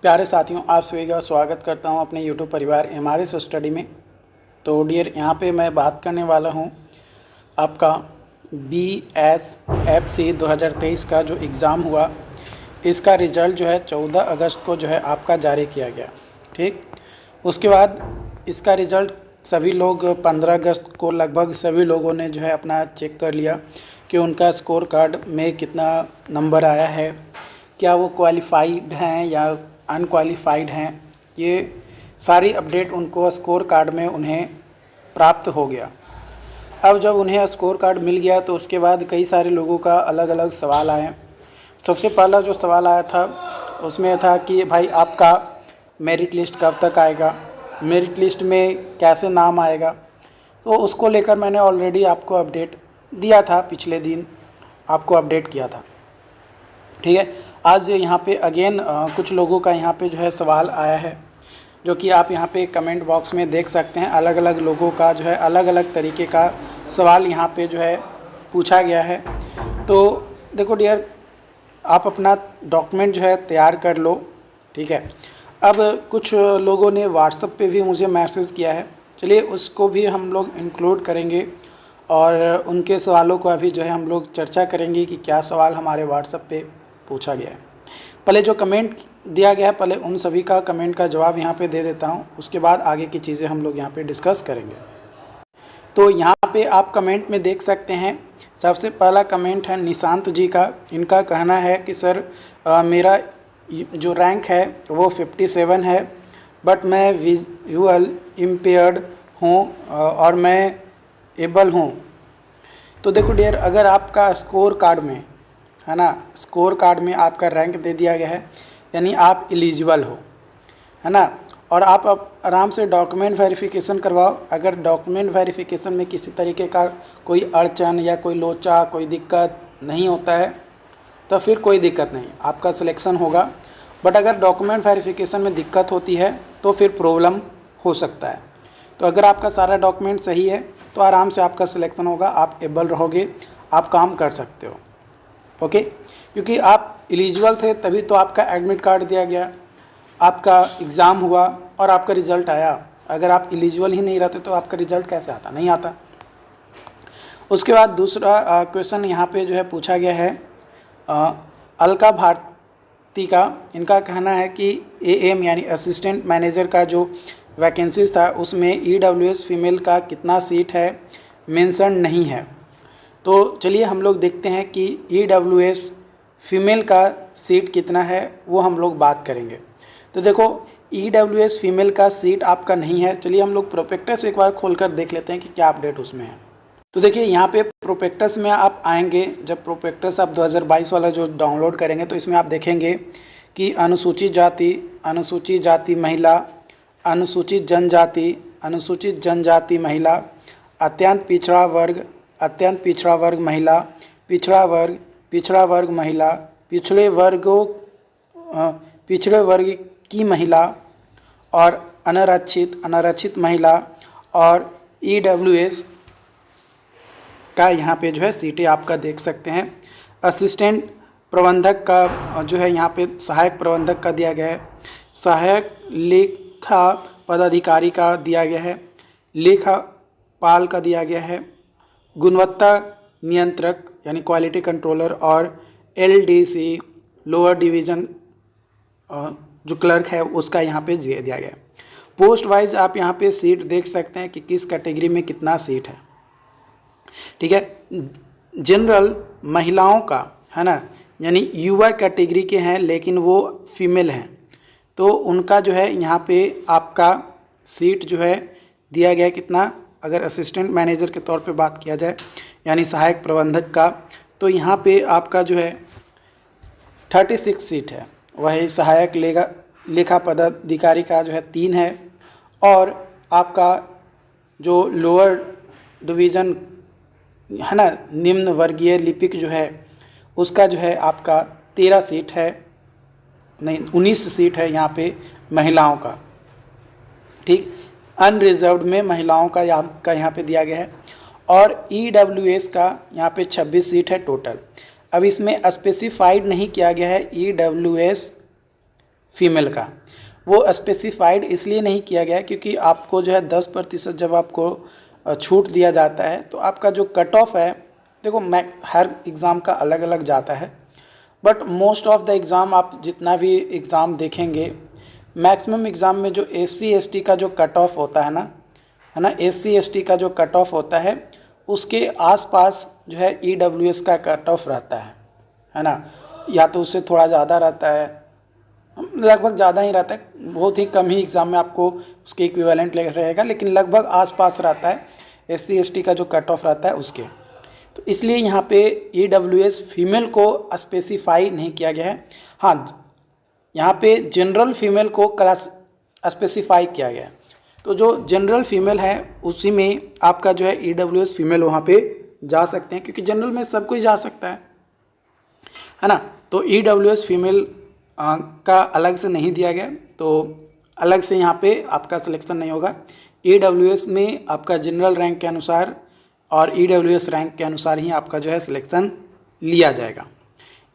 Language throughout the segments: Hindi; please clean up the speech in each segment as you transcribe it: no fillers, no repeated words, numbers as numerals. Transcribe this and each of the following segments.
प्यारे साथियों, आप सभी का स्वागत करता हूं अपने YouTube परिवार एमआरएस स्टडी में। तो डियर, यहां पे मैं बात करने वाला हूं आपका BSFC 2023 का जो एग्ज़ाम हुआ, इसका रिज़ल्ट जो है 14 अगस्त को जो है आपका जारी किया गया। ठीक, उसके बाद इसका रिज़ल्ट सभी लोग 15 अगस्त को लगभग सभी लोगों ने जो है अपना चेक कर लिया कि उनका स्कोर कार्ड में कितना नंबर आया है, क्या वो क्वालिफाइड हैं या अनक्वालिफाइड हैं। ये सारी अपडेट उनको स्कोर कार्ड में उन्हें प्राप्त हो गया। अब जब उन्हें स्कोर कार्ड मिल गया तो उसके बाद कई सारे लोगों का अलग अलग सवाल आए। सबसे पहला जो सवाल आया था उसमें था कि भाई आपका मेरिट लिस्ट कब तक आएगा, मेरिट लिस्ट में कैसे नाम आएगा। तो उसको लेकर मैंने ऑलरेडी आपको अपडेट दिया था, पिछले दिन आपको अपडेट किया था। ठीक है, आज यहाँ पे अगेन कुछ लोगों का यहाँ पे जो है सवाल आया है, जो कि आप यहाँ पे कमेंट बॉक्स में देख सकते हैं। अलग अलग लोगों का जो है अलग अलग तरीके का सवाल यहाँ पे जो है पूछा गया है। तो देखो डियर, आप अपना डॉक्यूमेंट जो है तैयार कर लो। ठीक है, अब कुछ लोगों ने व्हाट्सएप पे भी मुझे मैसेज किया है, चलिए उसको भी हम लोग इंक्लूड करेंगे और उनके सवालों को अभी जो है हम लोग चर्चा करेंगे कि क्या सवाल हमारे व्हाट्सएप पे पूछा गया है। पहले जो कमेंट दिया गया है, पहले उन सभी का कमेंट का जवाब यहाँ पे दे देता हूँ, उसके बाद आगे की चीज़ें हम लोग यहाँ पे डिस्कस करेंगे। तो यहाँ पे आप कमेंट में देख सकते हैं, सबसे पहला कमेंट है निशांत जी का। इनका कहना है कि सर मेरा जो रैंक है वो 57 है, बट मैं विजुअल इम्पेयर्ड हूँ और मैं एबल हूँ। तो देखो डियर, अगर आपका स्कोर कार्ड में है ना, स्कोर कार्ड में आपका रैंक दे दिया गया है, यानी आप एलिजिबल हो, है ना, और आप आराम से डॉक्यूमेंट वेरिफिकेशन करवाओ। अगर डॉक्यूमेंट वेरिफिकेशन में किसी तरीके का कोई अड़चन या कोई लोचा, कोई दिक्कत नहीं होता है तो फिर कोई दिक्कत नहीं, आपका सिलेक्शन होगा। बट अगर डॉक्यूमेंट वेरिफिकेशन में दिक्कत होती है तो फिर प्रॉब्लम हो सकता है। तो अगर आपका सारा डॉक्यूमेंट सही है तो आराम से आपका सिलेक्शन होगा, आप एबल रहोगे, आप काम कर सकते हो। ओके, क्योंकि आप एलिजिबल थे तभी तो आपका एडमिट कार्ड दिया गया, आपका एग्ज़ाम हुआ और आपका रिज़ल्ट आया। अगर आप एलिजिबल ही नहीं रहते तो आपका रिज़ल्ट कैसे आता, नहीं आता। उसके बाद दूसरा क्वेश्चन यहाँ पे जो है पूछा गया है अलका भारती का। इनका कहना है कि AM यानी असिस्टेंट मैनेजर का जो वैकेंसीज था उसमें EWS फीमेल का कितना सीट है, मेंशन नहीं है। तो चलिए हम लोग देखते हैं कि EWS फीमेल का सीट कितना है, वो हम लोग बात करेंगे। तो देखो EWS फीमेल का सीट आपका नहीं है। चलिए हम लोग प्रोस्पेक्टस एक बार खोलकर देख लेते हैं कि क्या अपडेट उसमें है। तो देखिए यहाँ पे प्रोस्पेक्टस में आप आएंगे, जब प्रोस्पेक्टस आप 2022 वाला जो डाउनलोड करेंगे तो इसमें आप देखेंगे कि अनुसूचित जाति महिला, अनुसूचित जनजाति महिला, अत्यंत पिछड़ा वर्ग महिला, पिछड़ा वर्ग महिला, पिछड़े वर्ग की महिला और अनारक्षित महिला और EWS का यहाँ पे जो है सीटें आपका देख सकते हैं। असिस्टेंट प्रबंधक का जो है यहाँ पे सहायक प्रबंधक का दिया गया है, सहायक लेखा पदाधिकारी का दिया गया है, लेखापाल का दिया गया है, गुणवत्ता नियंत्रक यानी क्वालिटी कंट्रोलर और LDC लोअर डिवीज़न जो क्लर्क है उसका यहाँ पे दिया गया है। पोस्ट वाइज आप यहाँ पे सीट देख सकते हैं कि किस कैटेगरी में कितना सीट है। ठीक है, जनरल महिलाओं का है ना, यानी युवा कैटेगरी के हैं लेकिन वो फीमेल हैं, तो उनका जो है यहाँ पे आपका सीट जो है दिया गया कितना। अगर असिस्टेंट मैनेजर के तौर पे बात किया जाए यानी सहायक प्रबंधक का, तो यहाँ पे आपका जो है 36 सीट है। वही सहायक लेखा पदाधिकारी का जो है 3 है, और आपका जो लोअर डिवीज़न है ना, निम्न वर्गीय लिपिक जो है उसका जो है आपका 13 सीट है, नहीं 19 सीट है यहाँ पे महिलाओं का। ठीक, अनरिजर्व्ड में महिलाओं का यहाँ पे दिया गया है, और EWS का यहाँ पे 26 सीट है टोटल। अब इसमें स्पेसिफाइड नहीं किया गया है EWS फीमेल का। वो स्पेसिफाइड इसलिए नहीं किया गया क्योंकि आपको जो है 10% जब आपको छूट दिया जाता है तो आपका जो कट ऑफ है, देखो मैं हर एग्ज़ाम का अलग अलग जाता है, but most of the exam आप जितना भी एग्ज़ाम देखेंगे, मैक्सिमम एग्ज़ाम में जो SC/ST का जो कट ऑफ होता है ना, SC/ST का जो कट ऑफ होता है उसके आसपास जो है EWS का कट ऑफ रहता है ना, या तो उससे थोड़ा ज़्यादा रहता है, लगभग ज़्यादा ही रहता है, बहुत ही कम ही एग्ज़ाम में आपको उसके इक्विवेलेंट रहेगा, लेकिन लगभग आसपास रहता है SC/ST का जो कट ऑफ रहता है उसके। तो इसलिए यहाँ पे EWS फीमेल को स्पेसिफाई नहीं किया गया है। हाँ, यहाँ पे जनरल फीमेल को क्लास स्पेसिफाई किया गया है, तो जो जनरल फीमेल है उसी में आपका जो है EWS फीमेल वहाँ पे जा सकते हैं, क्योंकि जनरल में सब कोई जा सकता है ना। तो EWS फीमेल का अलग से नहीं दिया गया, तो अलग से यहाँ पे आपका सिलेक्शन नहीं होगा। EWS में आपका जनरल रैंक के अनुसार और EWS रैंक के अनुसार ही आपका जो है सिलेक्शन लिया जाएगा।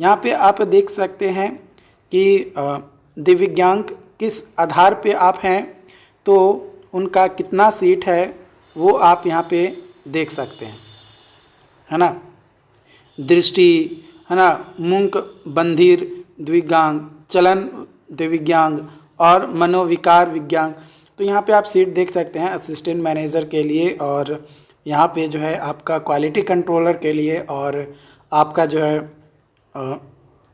यहाँ पे आप देख सकते हैं कि दिव्यांग किस आधार पे आप हैं, तो उनका कितना सीट है वो आप यहाँ पे देख सकते हैं, है ना। दृष्टि, है ना, मूक बधिर दिव्यांग, चलन दिव्यांग और मनोविकार विज्ञान। तो यहाँ पे आप सीट देख सकते हैं असिस्टेंट मैनेजर के लिए, और यहाँ पे जो है आपका क्वालिटी कंट्रोलर के लिए, और आपका जो है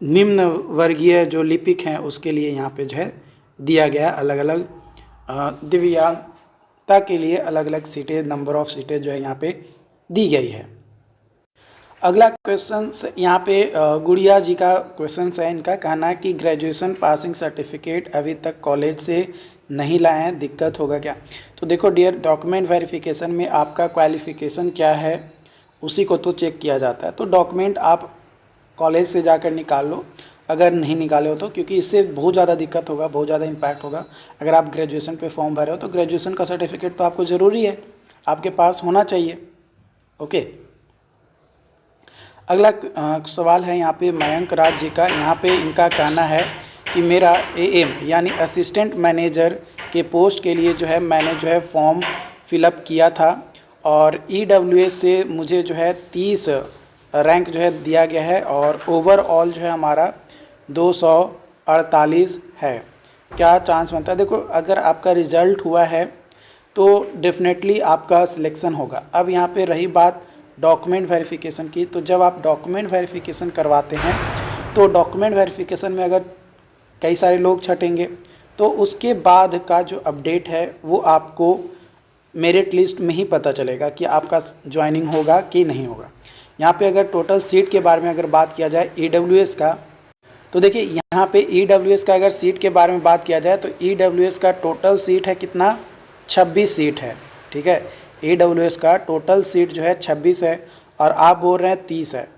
निम्न वर्गीय जो लिपिक हैं उसके लिए यहाँ पे जो है दिया गया अलग अलग दिव्यांगता के लिए अलग अलग सीटें, नंबर ऑफ सीटें जो है यहाँ पे दी गई है। अगला क्वेश्चन यहाँ पे गुड़िया जी का क्वेश्चन है। इनका कहना है कि ग्रेजुएशन पासिंग सर्टिफिकेट अभी तक कॉलेज से नहीं लाए हैं, दिक्कत होगा क्या। तो देखो डियर, डॉक्यूमेंट वेरिफिकेशन में आपका क्वालिफ़िकेशन क्या है उसी को तो चेक किया जाता है। तो डॉक्यूमेंट आप कॉलेज से जाकर निकाल लो अगर नहीं निकाले हो तो, क्योंकि इससे बहुत ज़्यादा दिक्कत होगा, बहुत ज़्यादा इम्पैक्ट होगा। अगर आप ग्रेजुएशन पे फॉर्म भरे हो तो ग्रेजुएशन का सर्टिफिकेट तो आपको ज़रूरी है, आपके पास होना चाहिए। ओके, अगला सवाल है यहाँ पे मयंक राज जी का। यहाँ पे इनका कहना है कि मेरा AM यानी असिस्टेंट मैनेजर के पोस्ट के लिए जो है मैंने जो है फॉर्म फिलअप किया था, और EWS से मुझे जो है 30 रैंक जो है दिया गया है, और ओवरऑल जो है हमारा 248 है, क्या चांस बनता है। देखो अगर आपका रिज़ल्ट हुआ है तो डेफिनेटली आपका सिलेक्शन होगा। अब यहाँ पे रही बात डॉक्यूमेंट वेरिफिकेशन की, तो जब आप डॉक्यूमेंट वेरिफिकेशन करवाते हैं तो डॉक्यूमेंट वेरिफिकेशन में अगर कई सारे लोग छटेंगे तो उसके बाद का जो अपडेट है वो आपको मेरिट लिस्ट में ही पता चलेगा कि आपका ज्वाइनिंग होगा कि नहीं होगा। यहाँ पे अगर टोटल सीट के बारे में अगर बात किया जाए EWS का, तो देखिए यहाँ पे EWS का अगर सीट के बारे में बात किया जाए तो EWS का टोटल सीट है कितना, 26 सीट है, ठीक है। EWS का टोटल सीट जो है 26 है और आप बोल रहे हैं 30 है।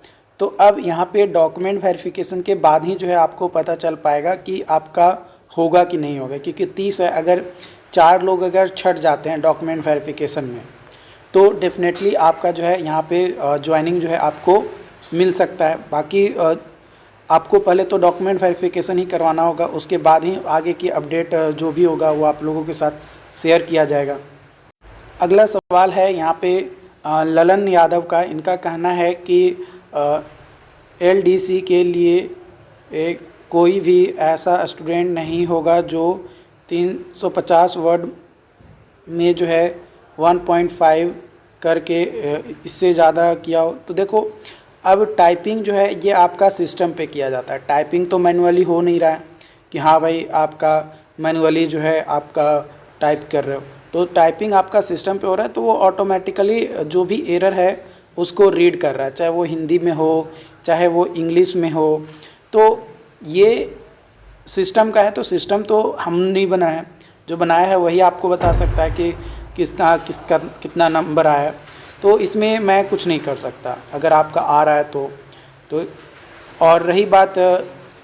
तो अब यहाँ पे डॉक्यूमेंट वेरिफिकेशन के बाद ही जो है आपको पता चल पाएगा कि आपका होगा कि नहीं होगा, क्योंकि 30 है। अगर 4 लोग अगर छट जाते हैं डॉक्यूमेंट वेरिफिकेशन में तो डेफिनेटली आपका जो है यहाँ पे ज्वाइनिंग जो है आपको मिल सकता है। बाकी आपको पहले तो डॉक्यूमेंट वेरिफिकेशन ही करवाना होगा, उसके बाद ही आगे की अपडेट जो भी होगा वो आप लोगों के साथ शेयर किया जाएगा। अगला सवाल है यहाँ पे ललन यादव का। इनका कहना है कि LDC के लिए कोई भी ऐसा स्टूडेंट नहीं होगा जो 350 वर्ड में जो है 1.5 करके इससे ज़्यादा किया हो। तो देखो अब टाइपिंग जो है ये आपका सिस्टम पे किया जाता है, टाइपिंग तो मैनुअली हो नहीं रहा है कि हाँ भाई आपका मैनुअली जो है आपका टाइप कर रहे हो। तो टाइपिंग आपका सिस्टम पे हो रहा है, तो वो ऑटोमेटिकली जो भी एरर है उसको रीड कर रहा है, चाहे वो हिंदी में हो चाहे वो इंग्लिश में हो। तो ये सिस्टम का है, तो सिस्टम तो हम नहीं बनाया है, जो बनाया है वही आपको बता सकता है कि किसका कितना नंबर आया है। तो इसमें मैं कुछ नहीं कर सकता अगर आपका आ रहा है तो और रही बात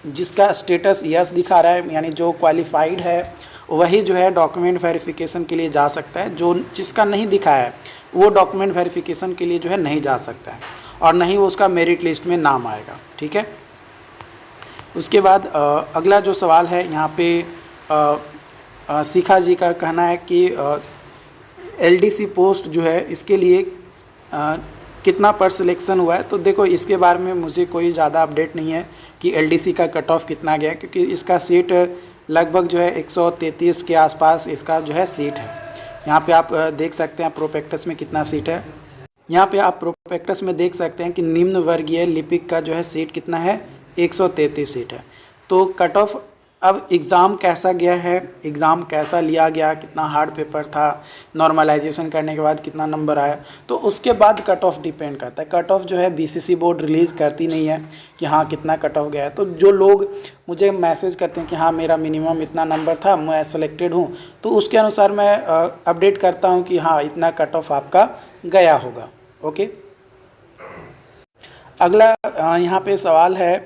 जिसका स्टेटस यस दिखा रहा है यानी जो क्वालिफाइड है वही जो है डॉक्यूमेंट वेरिफिकेशन के लिए जा सकता है। जो जिसका नहीं दिखा है वो डॉक्यूमेंट वेरिफिकेशन के लिए जो है नहीं जा सकता है, और नहीं वो उसका मेरिट लिस्ट में नाम आएगा, ठीक है। उसके बाद अगला जो सवाल है यहाँ पे शिखा जी का कहना है कि एलडीसी पोस्ट जो है इसके लिए कितना पर सिलेक्शन हुआ है। तो देखो इसके बारे में मुझे कोई ज़्यादा अपडेट नहीं है कि एलडीसी का कट ऑफ कितना गया है, क्योंकि इसका सीट लगभग जो है 133 के आसपास इसका जो है सीट है। यहाँ पे आप देख सकते हैं प्रोस्पेक्टस में कितना सीट है। यहाँ पे आप प्रोस्पेक्टस में देख सकते हैं कि निम्न वर्गीय लिपिक का जो है सीट कितना है, 133 सीट है। तो कट ऑफ अब एग्ज़ाम कैसा गया है, एग्ज़ाम कैसा लिया गया, कितना हार्ड पेपर था, नॉर्मलाइजेशन करने के बाद कितना नंबर आया, तो उसके बाद कट ऑफ डिपेंड करता है। कट ऑफ जो है बीसीसी बोर्ड रिलीज़ करती नहीं है कि हाँ कितना कट ऑफ गया है। तो जो लोग मुझे मैसेज करते हैं कि हाँ मेरा मिनिमम इतना नंबर था, मैं सेलेक्टेड हूँ, तो उसके अनुसार मैं अपडेट करता हूँ कि हाँ इतना कट ऑफ आपका गया होगा। ओके, अगला यहाँ पे सवाल है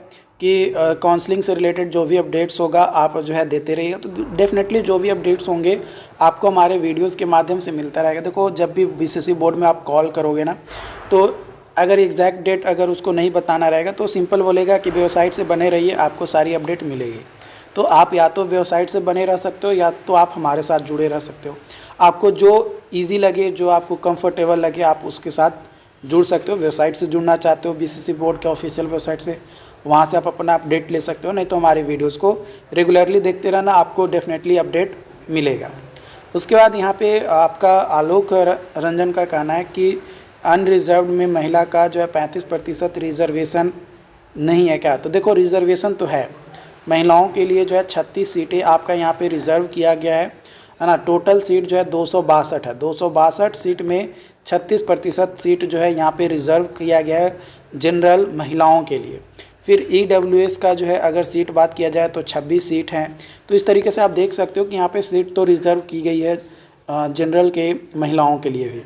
कि काउंसलिंग से रिलेटेड जो भी अपडेट्स होगा आप जो है देते रहिए। तो डेफिनेटली जो भी अपडेट्स होंगे आपको हमारे वीडियोस के माध्यम से मिलता रहेगा। देखो जब भी बीसीसी बोर्ड में आप कॉल करोगे ना, तो अगर एग्जैक्ट डेट अगर उसको नहीं बताना रहेगा तो सिंपल बोलेगा कि वेबसाइट से बने रहिए, आपको सारी अपडेट मिलेगी। तो आप या तो वेबसाइट से बने रह सकते हो या तो आप हमारे साथ जुड़े रह सकते हो। आपको जो ईजी लगे, जो आपको कंफर्टेबल लगे, आप उसके साथ जुड़ सकते हो। वेबसाइट से जुड़ना चाहते हो बीसीसी बोर्ड के ऑफिशियल वेबसाइट से, वहाँ से आप अपना अपडेट ले सकते हो। नहीं तो हमारे वीडियोस को रेगुलरली देखते रहना, आपको डेफिनेटली अपडेट मिलेगा। उसके बाद यहाँ पे आपका आलोक रंजन का कहना है कि अनरिजर्व्ड में महिला का जो है 35% रिजर्वेशन नहीं है क्या। तो देखो रिजर्वेशन तो है, महिलाओं के लिए जो है 36 सीटें आपका यहाँ पे रिज़र्व किया गया है ना। टोटल सीट जो है 262 है। 262 सीट में 36% सीट जो है यहाँ पे रिज़र्व किया गया है जनरल महिलाओं के लिए। फिर ईडब्ल्यूएस का जो है अगर सीट बात किया जाए तो 26 सीट हैं। तो इस तरीके से आप देख सकते हो कि यहाँ पे सीट तो रिज़र्व की गई है जनरल के महिलाओं के लिए भी।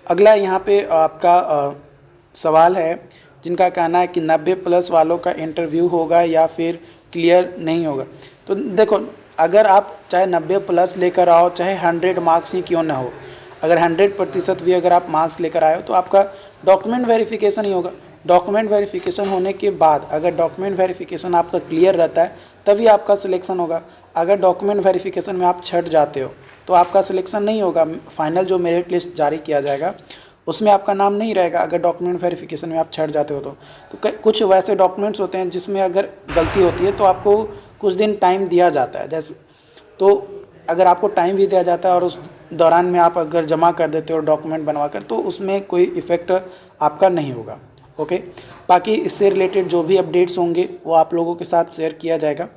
अगला यहाँ पे आपका सवाल है जिनका कहना है कि 90+ वालों का इंटरव्यू होगा या फिर क्लियर नहीं होगा। तो देखो अगर आप चाहे 90+ लेकर आओ, चाहे 100 मार्क्स ही क्यों ना हो, अगर 100% भी अगर आप मार्क्स लेकर आए हो तो आपका डॉक्यूमेंट वेरिफिकेशन ही होगा। डॉक्यूमेंट वेरिफिकेशन होने के बाद अगर डॉक्यूमेंट वेरिफिकेशन आपका क्लियर रहता है तभी आपका सिलेक्शन होगा। अगर डॉक्यूमेंट वेरिफिकेशन में आप छट जाते हो तो आपका सिलेक्शन नहीं होगा। फाइनल जो मेरिट लिस्ट जारी किया जाएगा उसमें आपका नाम नहीं रहेगा अगर डॉक्यूमेंट वेरिफिकेशन में आप छट जाते हो तो कुछ वैसे डॉक्यूमेंट्स होते हैं जिसमें अगर गलती होती है तो आपको कुछ दिन टाइम दिया जाता है। जैसे तो अगर आपको टाइम भी दिया जाता है और उस दौरान में आप अगर जमा कर देते हो डॉक्यूमेंट बनवा कर, तो उसमें कोई इफ़ेक्ट आपका नहीं होगा। ओके, बाकी इससे रिलेटेड जो भी अपडेट्स होंगे वो आप लोगों के साथ शेयर किया जाएगा।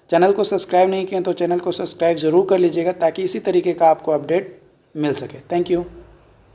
चैनल को सब्सक्राइब नहीं किए तो चैनल को सब्सक्राइब ज़रूर कर लीजिएगा ताकि इसी तरीके का आपको अपडेट मिल सके। Thank you.